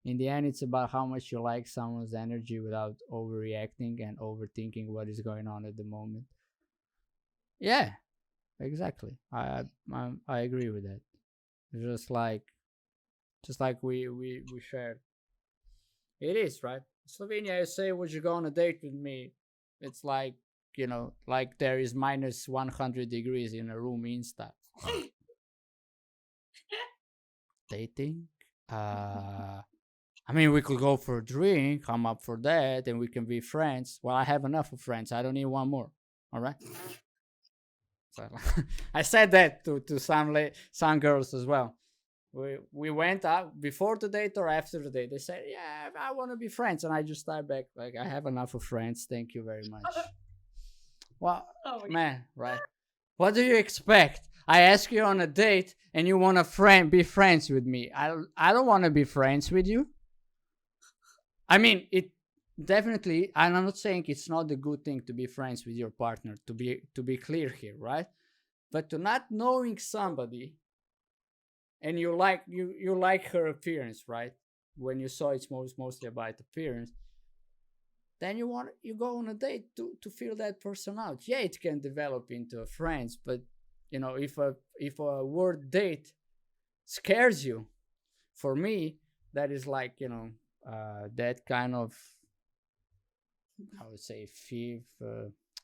In the end, it's about how much you like someone's energy without overreacting and overthinking what is going on at the moment. Yeah, exactly. I agree with that. Just like we shared. It is, right? Slovenia, you say, would you go on a date with me? It's like, like there is minus 100 degrees in a room in stuff. Dating? I mean, we could go for a drink. I'm up for that, and we can be friends. Well, I have enough of friends. I don't need one more. All right. So, I said that to some girls as well. We went out before the date or after the date. They said, "Yeah, I want to be friends," and I just started back like, "I have enough of friends. Thank you very much." Well, man, right? What do you expect? I ask you on a date and you want to be friends with me. I don't want to be friends with you. I mean, it definitely, and I'm not saying it's not a good thing to be friends with your partner, to be clear here, right? But to not knowing somebody and you like her appearance, right? When you saw it's mostly about appearance, then you go on a date to feel that person out. Yeah, it can develop into a friends, but if a word date scares you, for me, that is like that kind of, I would say,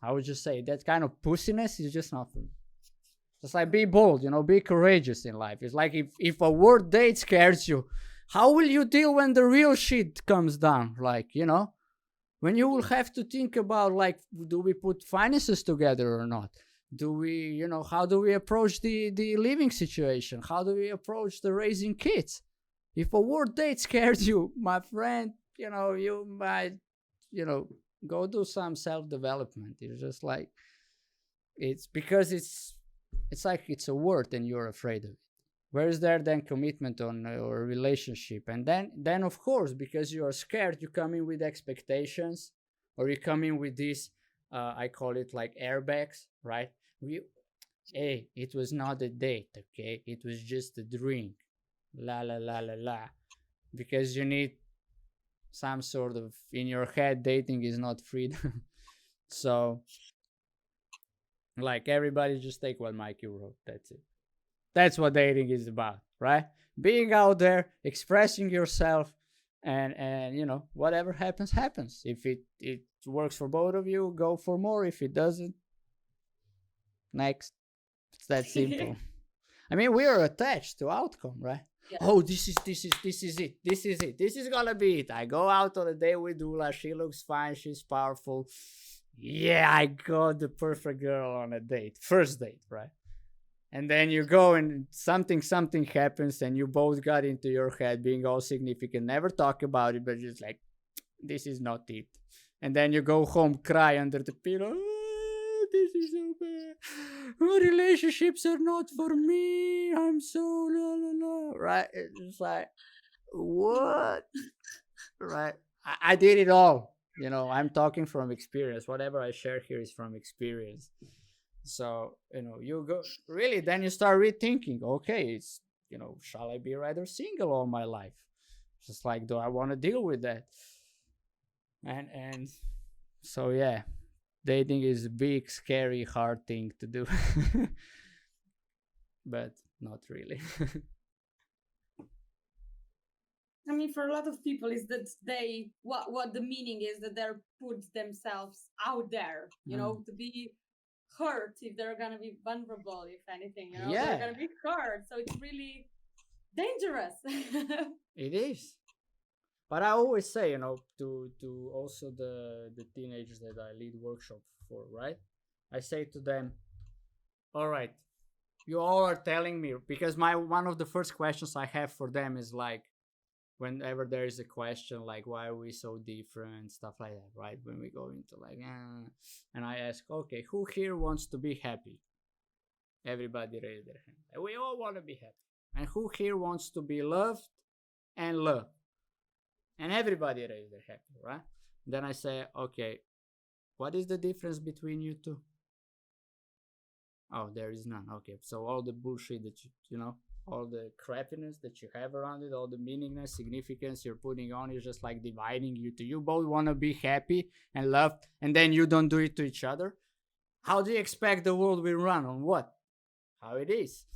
I would just say that kind of pussiness is just not for me. Just like be bold, be courageous in life. It's like if a word date scares you, how will you deal when the real shit comes down? Like, when you will have to think about, like, do we put finances together or not? Do we, how do we approach the living situation? How do we approach the raising kids? If a word date scares you, my friend, you might, go do some self-development. It's just like, it's because it's like it's a word and you're afraid of it. Where is there then commitment on your relationship? And then of course, because you are scared, you come in with expectations, or you come in with these, I call it like airbags, right? Hey, it was not a date, okay? It was just a drink. La la la la la. Because you need some sort of, in your head, dating is not freedom. So, like, everybody just take what Mikey wrote. That's it. That's what dating is about, right? Being out there, expressing yourself, and whatever happens. If it works for both of you, go for more. If it doesn't, next. It's that simple. I mean, we are attached to outcome, right? Yeah. Oh, this is it. This is gonna be it. I go out on a date with Dula. She looks fine. She's powerful. Yeah, I got the perfect girl on a date. First date, right? And then you go and something happens and you both got into your head being all significant. Never talk about it, but just like, this is not it. And then you go home, cry under the pillow. Oh, this is so bad. Oh, relationships are not for me. I'm so la la la. Right? It's just like, what? Right? I did it all. I'm talking from experience. Whatever I share here is from experience. So, you go, really, then you start rethinking, okay, it's, shall I be rather single all my life? Just like, do I want to deal with that? And so, yeah, dating is a big, scary, hard thing to do. But not really. I mean, for a lot of people, is that what the meaning is that they're put themselves out there, to be hurt if they're gonna be vulnerable, if anything, they're gonna be hurt. So it's really dangerous. It is. But I always say, to also the teenagers that I lead workshop for, right? I say to them, all right, you all are telling me, because one of the first questions I have for them is like, whenever there is a question like, why are we so different, stuff like that, right? When we go into like, and I ask, okay, who here wants to be happy? Everybody raise their hand. And we all want to be happy. And who here wants to be loved and loved? And everybody raise their hand, right? Then I say, okay, what is the difference between you two? Oh, there is none. Okay, so all the bullshit that all the crappiness that you have around it, all the meaningless significance you're putting on is just like dividing you two. You both want to be happy and loved, and then you don't do it to each other. How do you expect the world will run? On what? How it is.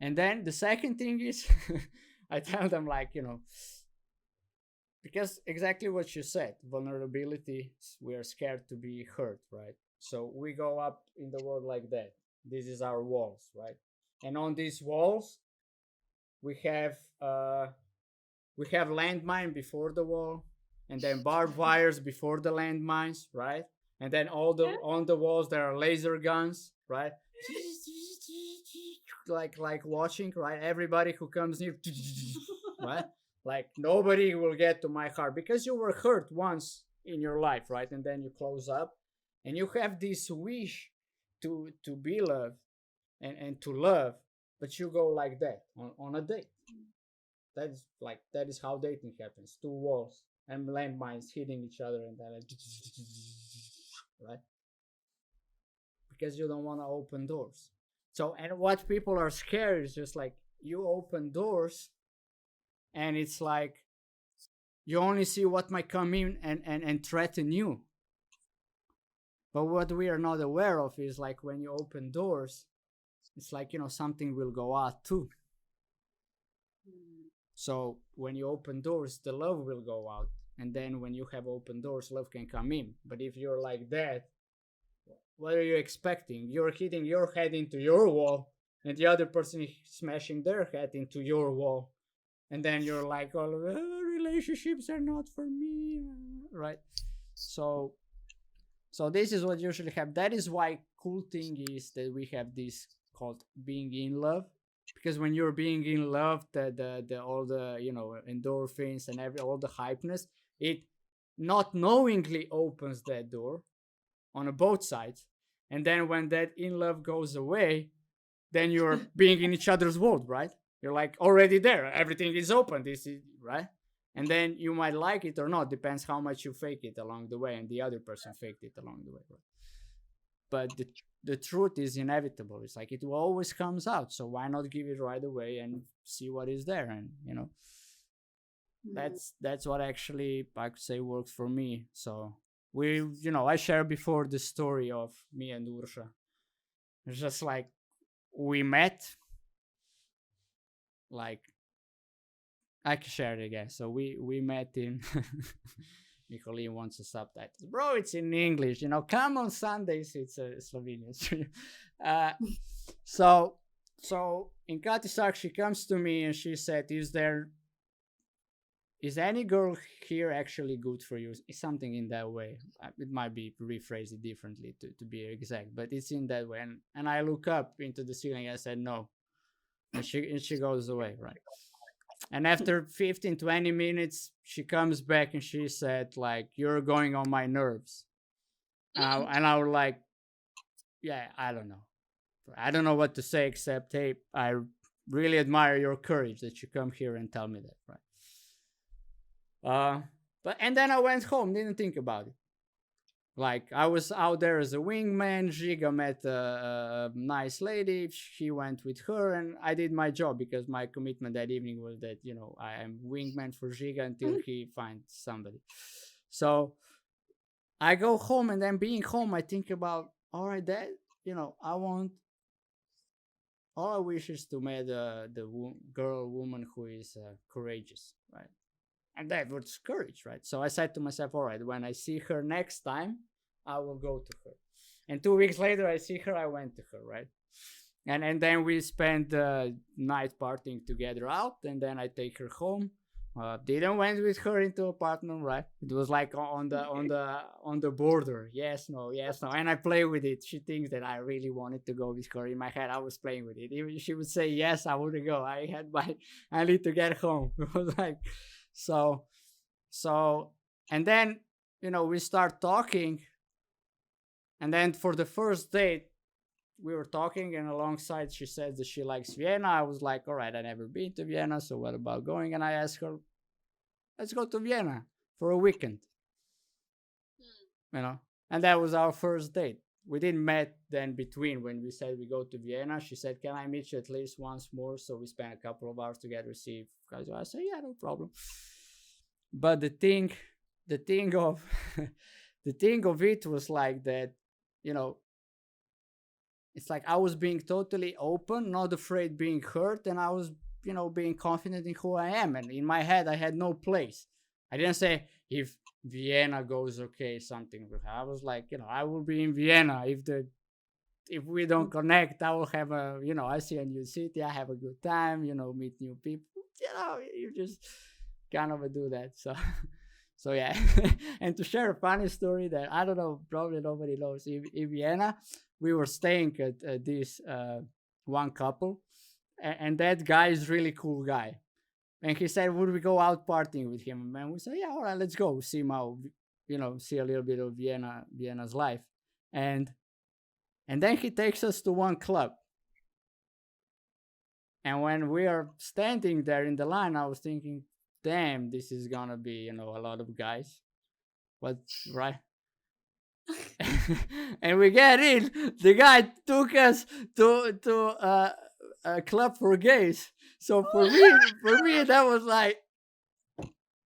And then the second thing is, I tell them, like, because exactly what you said, vulnerability, we are scared to be hurt, right? So we go up in the world like that. This is our walls, right? And on these walls, we have landmine before the wall, and then barbed wires before the landmines, right? And then on the walls there are laser guns, right? like watching, right? Everybody who comes near, right? Like, nobody will get to my heart, because you were hurt once in your life, right? And then you close up, and you have this wish to be loved. and to love, but you go like that on a date. That is how dating happens. Two walls and landmines hitting each other, and then right, because you don't want to open doors. So, and what people are scared is just like you open doors, and it's like you only see what might come in and threaten you. But what we are not aware of is like when you open doors, it's like, something will go out too. So when you open doors, the love will go out. And then when you have open doors, love can come in. But if you're like that, what are you expecting? You're hitting your head into your wall, and the other person is smashing their head into your wall. And then you're like, oh, relationships are not for me, right? So this is what usually happens. That is why cool thing is that we have this called being in love, because when you're being in love, the all the endorphins and all the hypeness, it not knowingly opens that door on both sides, and then when that in love goes away, then you're being in each other's world, right? You're like already there. Everything is open. This is right. And then you might like it or not, depends how much you fake it along the way and the other person faked it along the way. Right? But the truth is inevitable. It's like it always comes out. So why not give it right away and see what is there? And that's what actually I could say works for me. So I shared before the story of me and Ursha. It's just like we met, like I can share it again. So we met in Nicolene wants the subtitles. Bro, it's in English. Come on Sundays, it's Slovenian. So in Katisak, she comes to me and she said, is any girl here actually good for you? It's something in that way. It might be rephrased differently to be exact, but it's in that way. And I look up into the ceiling. I said, no. And she goes away, right? And after 15, 20 minutes, she comes back and she said, like, you're going on my nerves. And I was like, yeah, I don't know. I don't know what to say except, hey, I really admire your courage that you come here and tell me that, right? And then I went home, didn't think about it. Like, I was out there as a wingman. Giga met a nice lady. She went with her, and I did my job because my commitment that evening was that, I am wingman for Giga until he finds somebody. So I go home, and then being home, I think about, all right, that, all I wish is to meet the woman who is courageous, right? And that was courage, right? So I said to myself, all right, when I see her next time, I will go to her. And 2 weeks later, I see her, I went to her, right? And then we spent the night partying together out, and then I take her home. Didn't went with her into apartment, right? It was like on the border. Yes, no, and I play with it. She thinks that I really wanted to go with her. In my head, I was playing with it. Even she would say yes, I wouldn't go. I need to get home. It was like, so, and then we start talking, and then for the first date, we were talking, and alongside she said that she likes Vienna. I was like, all right, I never been to Vienna, so what about going? And I asked her, let's go to Vienna for a weekend. And that was our first date. We didn't met then between when we said we go to Vienna. She said, can I meet you at least once more? So we spent a couple of hours together, see if I said, yeah, no problem. But the thing of the thing of it was like that, it's like I was being totally open, not afraid being hurt, and I was, being confident in who I am. And in my head, I had no place. I didn't say, if Vienna goes okay, something will happen. I was like, I will be in Vienna. If we don't connect, I will have I see a new city, I have a good time, meet new people. You just kind of do that. So yeah. And to share a funny story that I don't know, probably nobody knows. In Vienna, we were staying at this one couple, and that guy is really cool guy. And he said, would we go out partying with him? And we said, yeah, all right, let's go. See a little bit of Vienna's life. And then he takes us to one club. And when we are standing there in the line, I was thinking, damn, this is gonna be, a lot of guys. But right. And we get in. The guy took us to a club for gays. So for me that was like.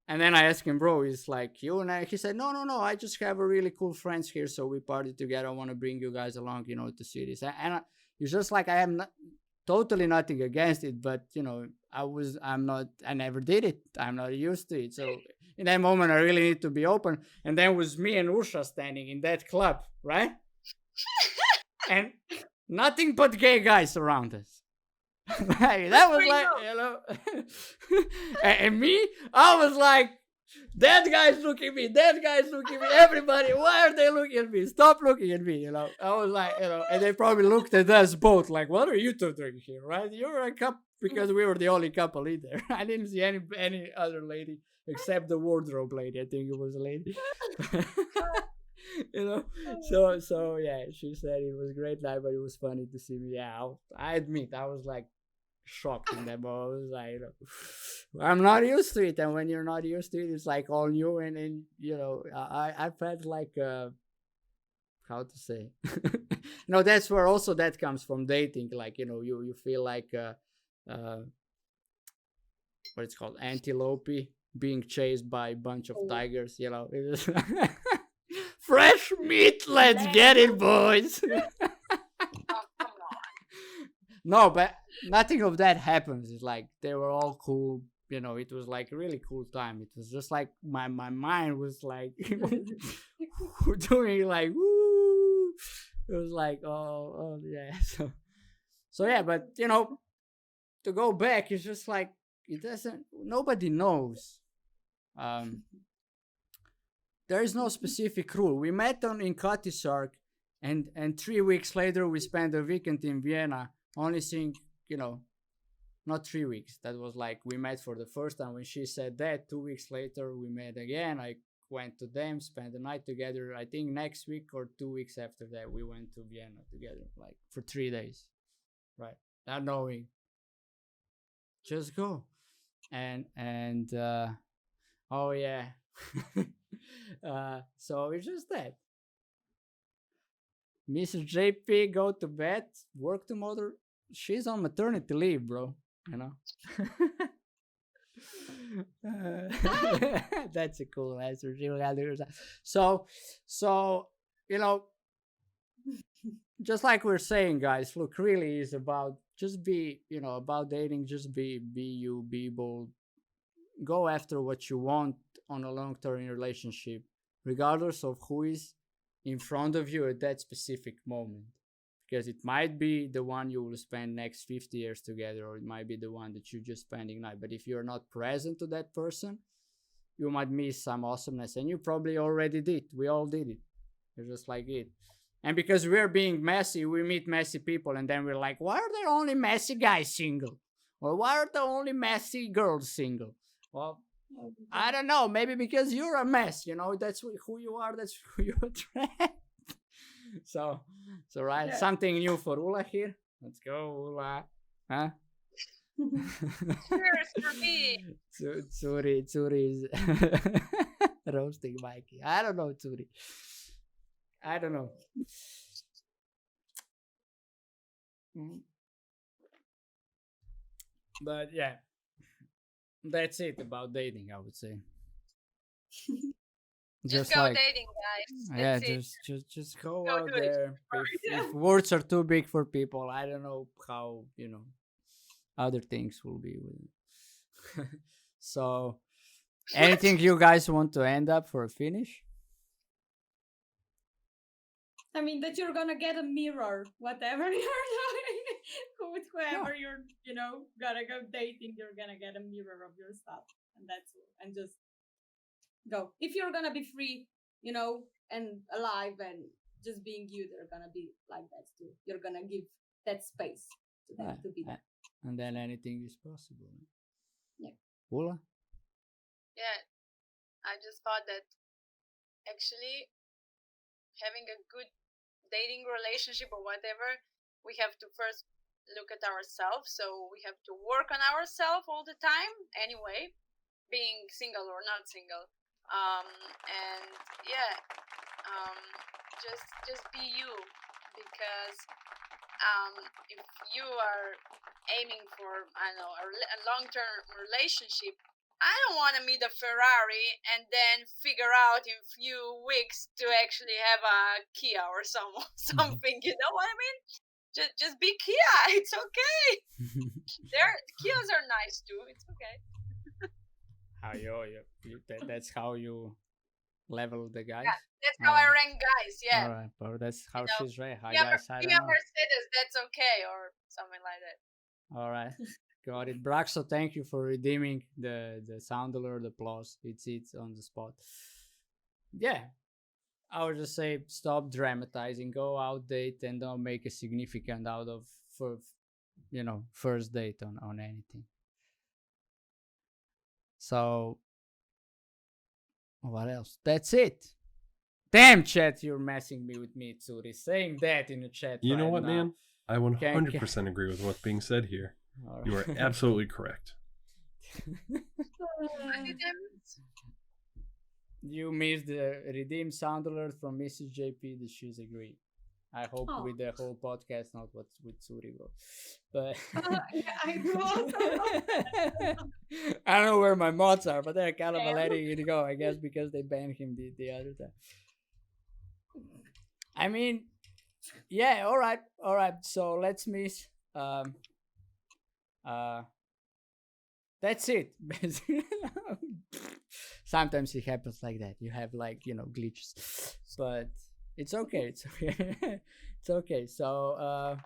And then I asked him, bro, he's like, you and I. He said, no. I just have a really cool friends here, so we party together. I want to bring you guys along, to see this. And it's just like I am not totally nothing against it, but I never did it. I'm not used to it. So in that moment, I really need to be open. And then was me and Ursha standing in that club, right? And nothing but gay guys around us. Like, that was like, and me, I was like, that guy's looking at me, everybody, why are they looking at me? Stop looking at me, I was like, and they probably looked at us both like, what are you two doing here, right? You're a couple, because we were the only couple in there. I didn't see any other lady except the wardrobe lady. I think it was a lady. So yeah, she said it was a great night, but it was funny to see me. Yeah, I admit I was like shocked in that moment. I was like, I'm not used to it, and when you're not used to it, it's like all new. And I felt like how to say, that's where also that comes from dating. Like you feel like what it's called, antelope being chased by a bunch of tigers. It was fresh meat. Let's get it, boys. No, but nothing of that happens. It's like they were all cool. It was like a really cool time. It was just like my mind was like doing like woo. It was like oh yeah. So yeah, but to go back, it's just like it doesn't. Nobody knows. There is no specific rule. We met in Katisark, and 3 weeks later we spent a weekend in Vienna. Only seeing, not 3 weeks. That was like we met for the first time when she said that. 2 weeks later we met again. I went to them, spent the night together. I think next week or 2 weeks after that we went to Vienna together, like for 3 days, right? Not knowing, just go, and oh yeah. So it's just that. Mr. JP, go to bed, work tomorrow. She's on maternity leave, bro. That's a cool answer. So, just like we're saying, guys, look, really is about just be, about dating, just be you, be bold, go after what you want on a long-term relationship, regardless of who is in front of you at that specific moment, because it might be the one you will spend next 50 years together, or it might be the one that you just spending night. But if you're not present to that person, you might miss some awesomeness, and you probably already did. We all did it. It's just like it. And because we're being messy, we meet messy people, and then we're like, why are there only messy guys single, or why are there only messy girls single? Well, I don't know. Maybe because you're a mess. That's who you are. That's who you attract. So right. Yeah. Something new for Ula here. Let's go, Ula. Huh? Cheers for me. Tsuri is roasting Mikey. I don't know, Tsuri. I don't know. But yeah. That's it about dating, I would say. Just go dating, guys. Just go out there. If words are too big for people, I don't know how other things will be with it. So, anything you guys want to end up for a finish? I mean, that you're gonna get a mirror, whatever you're doing. With whoever you're, gonna go dating, you're gonna get a mirror of your stuff, and that's it. And just go. If you're gonna be free, and alive, and just being you, they're gonna be like that too. You're gonna give that space to them to be there. And then anything is possible. Yeah. Ula? Yeah, I just thought that actually having a good dating relationship or whatever, we have to first look at ourselves. So we have to work on ourselves all the time anyway, being single or not single. And yeah, um, just be you, because if you are aiming for, I don't know, a long-term relationship, I don't want to meet a Ferrari and then figure out in few weeks to actually have a Kia or something. You know what I mean? Just be Kia. It's okay. Kias are nice too. It's okay. That's how you level the guys. Yeah, that's how I rank guys. Yeah. All right, but that's how know, she's right. I Kia guess I don't know. Mercedes, that's okay, or something like that. All right, got it. Braxo, thank you for redeeming the sound alert applause. It's on the spot. Yeah, I would just say stop dramatizing. Go out date and don't make a significant out of first date on anything. So what else? That's it. Damn, chat, you're messing me with me, Tsuri. Saying that in the chat. You know right what, now. man? I 100% agree with what's being said here. Right. You are absolutely correct. You missed the redeem sound alert from Mrs. JP that she's agreed. I hope with the whole podcast, not what with Tsuri will. But I know. I don't know where my mods are, but they're kind of letting it go, I guess, because they banned him the other time. I mean, yeah, all right. So let's miss. That's it. Sometimes it happens like that. You have glitches, but it's okay. It's okay. It's okay. So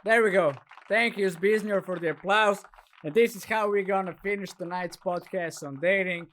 there we go. Thank you, Sbizner, for the applause. And this is how we're gonna finish tonight's podcast on dating.